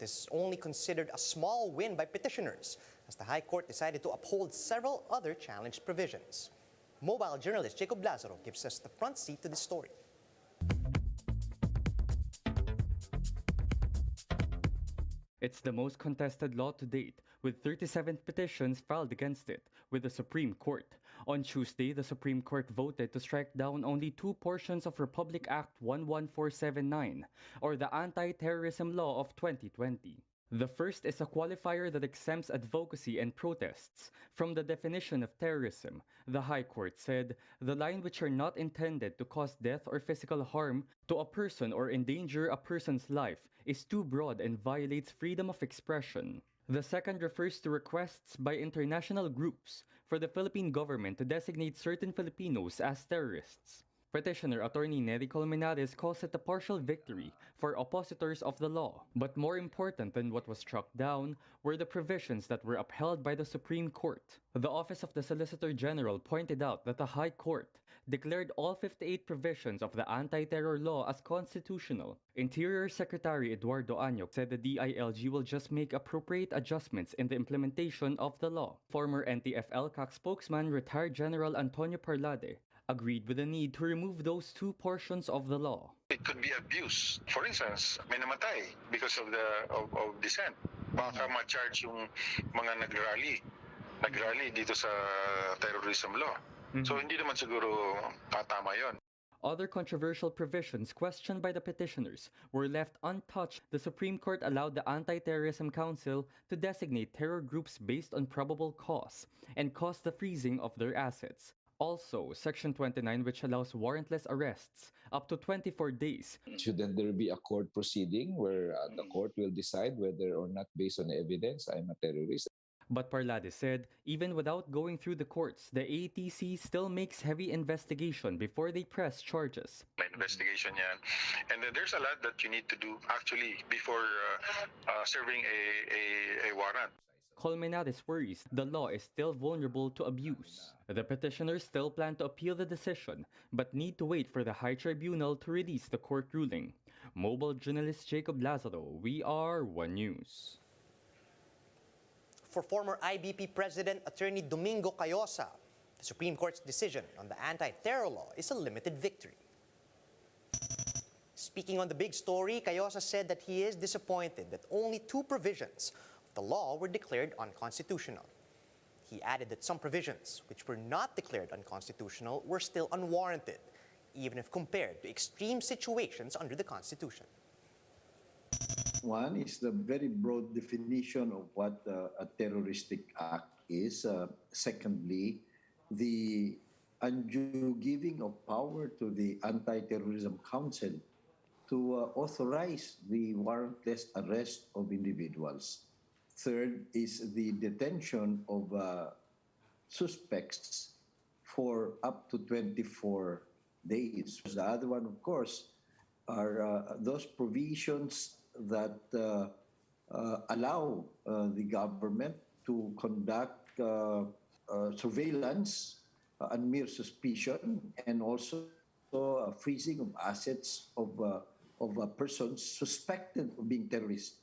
is only considered a small win by petitioners, as the High Court decided to uphold several other challenged provisions. Mobile journalist Jacob Lazaro gives us the front seat to this story. It's the most contested law to date, with 37 petitions filed against it with the Supreme Court. On Tuesday, the Supreme Court voted to strike down only two portions of Republic Act 11479, or the Anti-Terrorism Law of 2020. The first is a qualifier that exempts advocacy and protests from the definition of terrorism. The High Court said the line which are not intended to cause death or physical harm to a person or endanger a person's life is too broad and violates freedom of expression. The second refers to requests by international groups for the Philippine government to designate certain Filipinos as terrorists. Petitioner Attorney Nery Colmenares calls it a partial victory for oppositors of the law. But more important than what was struck down were the provisions that were upheld by the Supreme Court. The Office of the Solicitor General pointed out that the High Court declared all 58 provisions of the anti-terror law as constitutional. Interior Secretary Eduardo Año said the DILG will just make appropriate adjustments in the implementation of the law. Former NTF-ELCAC spokesman retired General Antonio Parlade agreed with the need to remove those two portions of the law. It could be abuse. For instance, may namatay because of dissent. Baka ma-charge yung mga nag-rally dito sa terrorism law. So hindi naman siguro tama yon. Other controversial provisions questioned by the petitioners were left untouched. The Supreme Court allowed the Anti-Terrorism Council to designate terror groups based on probable cause and cause the freezing of their assets. Also, Section 29, which allows warrantless arrests up to 24 days. Shouldn't there be a court proceeding where the court will decide whether or not, based on evidence, I'm a terrorist? But Parlade said, even without going through the courts, the ATC still makes heavy investigation before they press charges. Investigation yan. And then there's a lot that you need to do actually before serving a warrant. Colmenares worries the law is still vulnerable to abuse. The petitioners still plan to appeal the decision, but need to wait for the High Tribunal to release the court ruling. Mobile journalist Jacob Lazaro, we are One News. For former IBP President Attorney Domingo Cayosa, the Supreme Court's decision on the anti-terror law is a limited victory. Speaking on the big story, Cayosa said that he is disappointed that only two provisions the law were declared unconstitutional. He added that some provisions, which were not declared unconstitutional, were still unwarranted, even if compared to extreme situations under the Constitution. One is the very broad definition of what a terroristic act is. Secondly, the undue giving of power to the Anti-Terrorism Council to authorize the warrantless arrest of individuals. Third is the detention of suspects for up to 24 days. The other one, of course, are those provisions that allow the government to conduct surveillance on mere suspicion, and also freezing of assets of persons suspected of being terrorists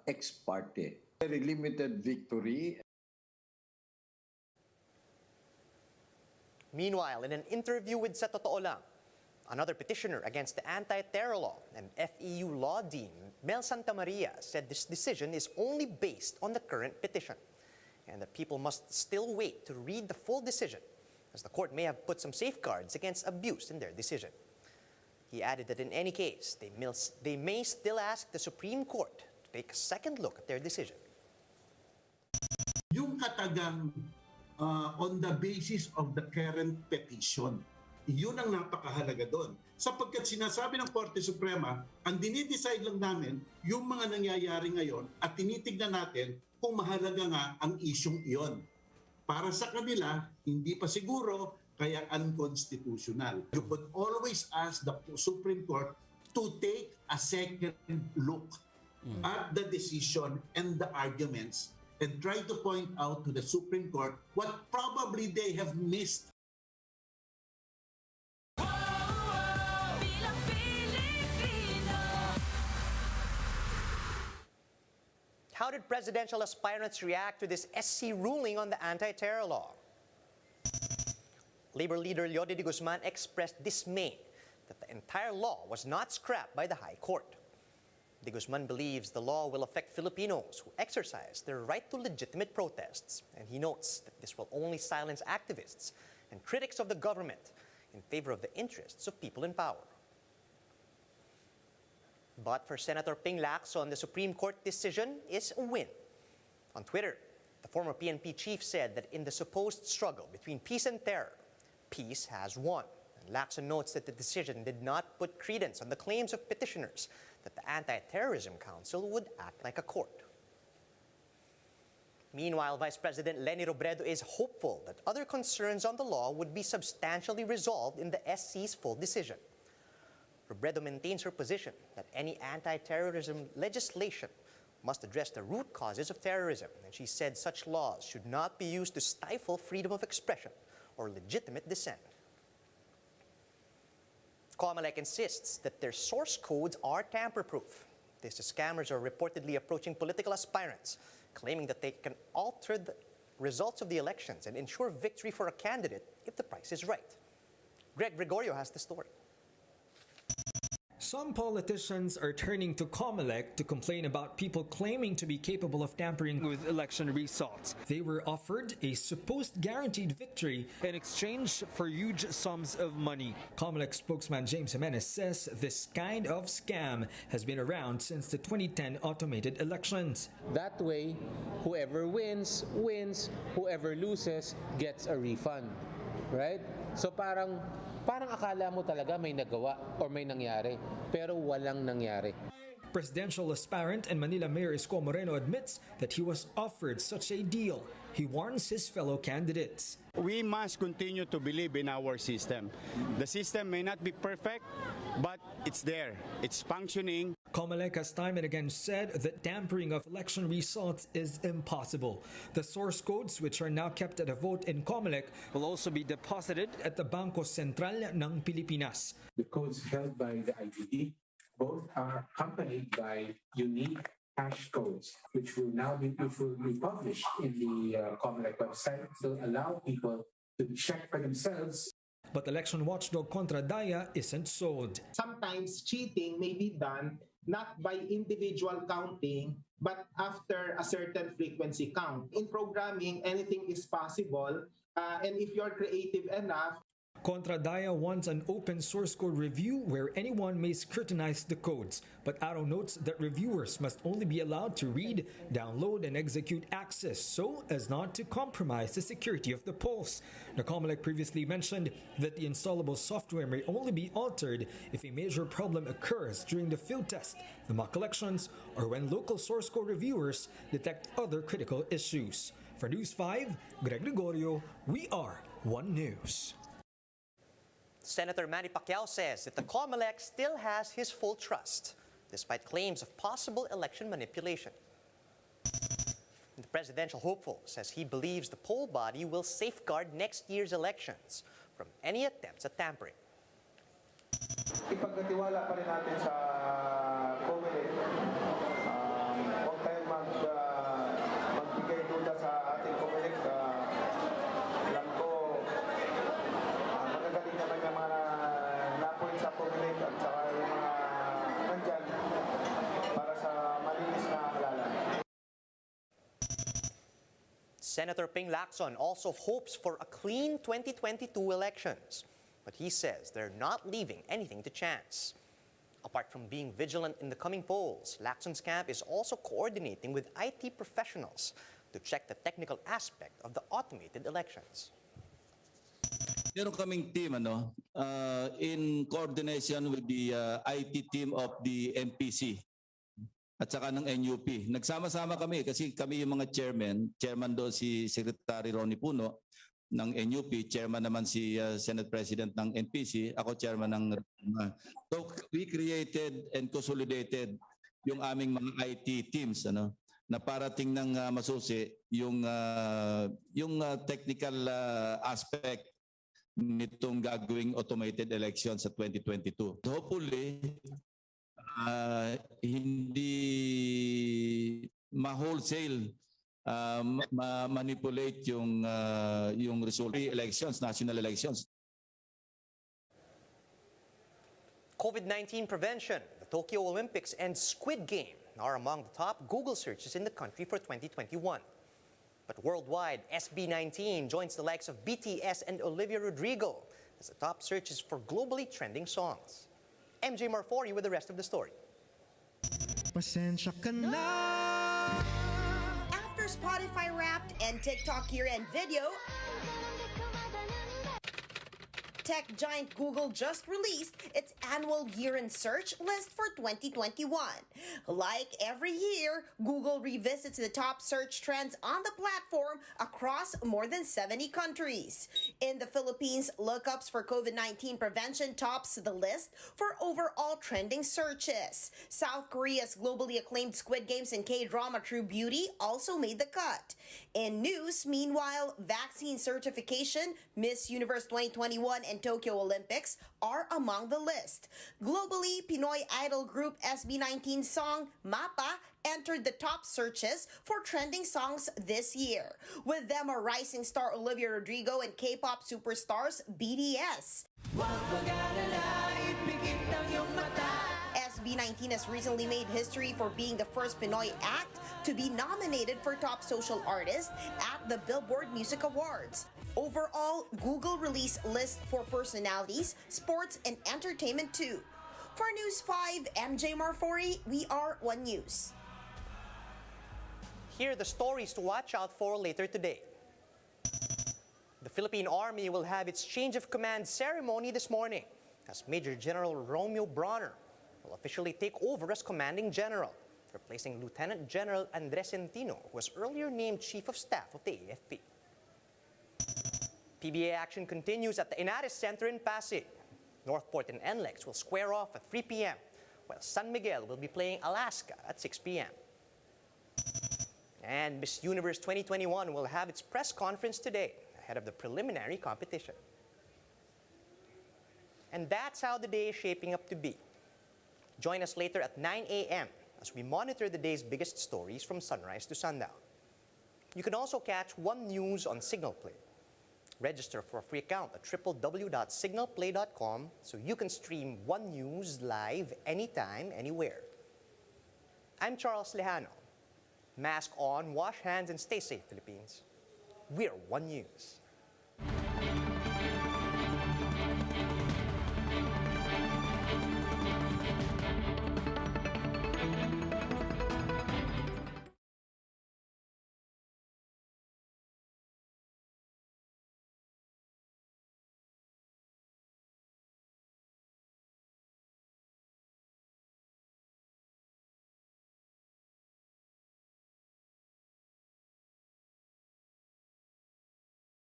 ex parte. Very limited victory. Meanwhile, in an interview with Sa Totoo Lang, another petitioner against the anti-terror law and FEU law dean, Mel Santamaria, said this decision is only based on the current petition and that people must still wait to read the full decision, as the court may have put some safeguards against abuse in their decision. He added that in any case, they may still ask the Supreme Court to take a second look at their decision. Yung katagang on the basis of the current petition, yun ang napakahalaga doon. Sapagkat sinasabi ng Korte Suprema, ang dinidecide lang namin yung mga nangyayari ngayon at tinitignan natin kung mahalaga nga ang isyong iyon. Para sa kanila, hindi pa siguro, kaya unconstitutional. You could always ask the Supreme Court to take a second look at the decision and the arguments and try to point out to the Supreme Court what probably they have missed. How did presidential aspirants react to this SC ruling on the anti-terror law? Labor leader Leody de Guzman expressed dismay that the entire law was not scrapped by the High Court. De Guzman believes the law will affect Filipinos who exercise their right to legitimate protests, and he notes that this will only silence activists and critics of the government in favor of the interests of people in power. But for Senator Ping Lacson, the Supreme Court decision is a win. On Twitter, the former PNP chief said that in the supposed struggle between peace and terror, peace has won. And Lacson notes that the decision did not put credence on the claims of petitioners that the Anti-Terrorism Council would act like a court. Meanwhile, Vice President Leni Robredo is hopeful that other concerns on the law would be substantially resolved in the SC's full decision. Robredo maintains her position that any anti-terrorism legislation must address the root causes of terrorism, and she said such laws should not be used to stifle freedom of expression or legitimate dissent. Comelec insists that their source codes are tamper-proof. The scammers are reportedly approaching political aspirants, claiming that they can alter the results of the elections and ensure victory for a candidate if the price is right. Greg Gregorio has the story. Some politicians are turning to Comelec to complain about people claiming to be capable of tampering with election results. They were offered a supposed guaranteed victory in exchange for huge sums of money. Comelec spokesman James Jimenez says this kind of scam has been around since the 2010 automated elections. That way, whoever wins, wins. Whoever loses, gets a refund. Right? So parang akala mo talaga may nagawa or may nangyari, pero walang nangyari. Presidential aspirant and Manila Mayor Isko Moreno admits that he was offered such a deal. He warns his fellow candidates. We must continue to believe in our system. The system may not be perfect, but it's there. It's functioning. Comelec has time and again said that tampering of election results is impossible. The source codes, which are now kept at a vote in Comelec, will also be deposited at the Bangko Sentral ng Pilipinas. The codes held by the IPD both are accompanied by unique hash codes, which will be published in the Comelec website to allow people to check for themselves. But election watchdog Contra Daya isn't sold. Sometimes cheating may be done not by individual counting, but after a certain frequency count. In programming, anything is possible, and if you're creative enough. Contra Daya wants an open source code review where anyone may scrutinize the codes, but Arrow notes that reviewers must only be allowed to read, download, and execute access so as not to compromise the security of the polls. The Comelec previously mentioned that the installable software may only be altered if a major problem occurs during the field test, the mock elections, or when local source code reviewers detect other critical issues. For News 5, Greg Gregorio, we are One News. Senator Manny Pacquiao says that the Comelec still has his full trust, despite claims of possible election manipulation. The presidential hopeful says he believes the poll body will safeguard next year's elections from any attempts at tampering. Ipagkatiwala pa rin natin sa Comelec. Huwag tayong magbigay duda sa ating Comelec. Alam ko, magagaling naman yung mga napoint sa Comelec at saka yung mga nandyan para sa malinis na halalan. Senator Ping Lacson also hopes for a clean 2022 elections, but he says they're not leaving anything to chance. Apart from being vigilant in the coming polls, Lacson's camp is also coordinating with IT professionals to check the technical aspect of the automated elections. Meron kaming team in coordination with the IT team of the MPC at saka ng NUP. Nagsama-sama kami kasi kami yung mga chairman doon si Secretary Ronnie Puno ng NUP, chairman naman si Senate President ng NPC, ako chairman ng So we created and consolidated yung aming mga IT teams na parating ng masusi yung technical aspect nitong gagawing automated election sa 2022. Hopefully hindi ma-wholesale manipulate yung result elections, national elections. COVID-19 prevention, the Tokyo Olympics, and Squid Game are among the top Google searches in the country for 2021. But worldwide, SB19 joins the likes of BTS and Olivia Rodrigo as the top searches for globally trending songs. MJ Marfori with the rest of the story. Pasensya ka na. After Spotify Wrapped and TikTok year-end video, tech giant Google just released its annual year-end search list for 2021. Like every year, Google revisits the top search trends on the platform across more than 70 countries. In the Philippines, lookups for COVID-19 prevention tops the list for overall trending searches. South Korea's globally acclaimed Squid Games and K-drama True Beauty also made the cut. In news, meanwhile, vaccine certification, Miss Universe 2021, and Tokyo Olympics are among the list. Globally, Pinoy idol group SB19's song Mapa entered the top searches for trending songs this year. With them are rising star Olivia Rodrigo and K-pop superstars BTS. SB19 has recently made history for being the first Pinoy act to be nominated for Top Social Artist at the Billboard Music Awards. Overall, Google released lists for personalities, sports, and entertainment too. For News 5, MJ Marfori, we are One News. Here are the stories to watch out for later today. The Philippine Army will have its change of command ceremony this morning as Major General Romeo Bronner will officially take over as commanding general, replacing Lieutenant General Andres Centino, who was earlier named Chief of Staff of the AFP. PBA action continues at the Inares Center in Pasig. Northport and NLEX will square off at 3 p.m., while San Miguel will be playing Alaska at 6 p.m. And Miss Universe 2021 will have its press conference today ahead of the preliminary competition. And that's how the day is shaping up to be. Join us later at 9 a.m. as we monitor the day's biggest stories from sunrise to sundown. You can also catch One News on Signal Play. Register for a free account at www.signalplay.com so you can stream One News live anytime, anywhere. I'm Charles Lejano. Mask on, wash hands, and stay safe, Philippines. We're One News.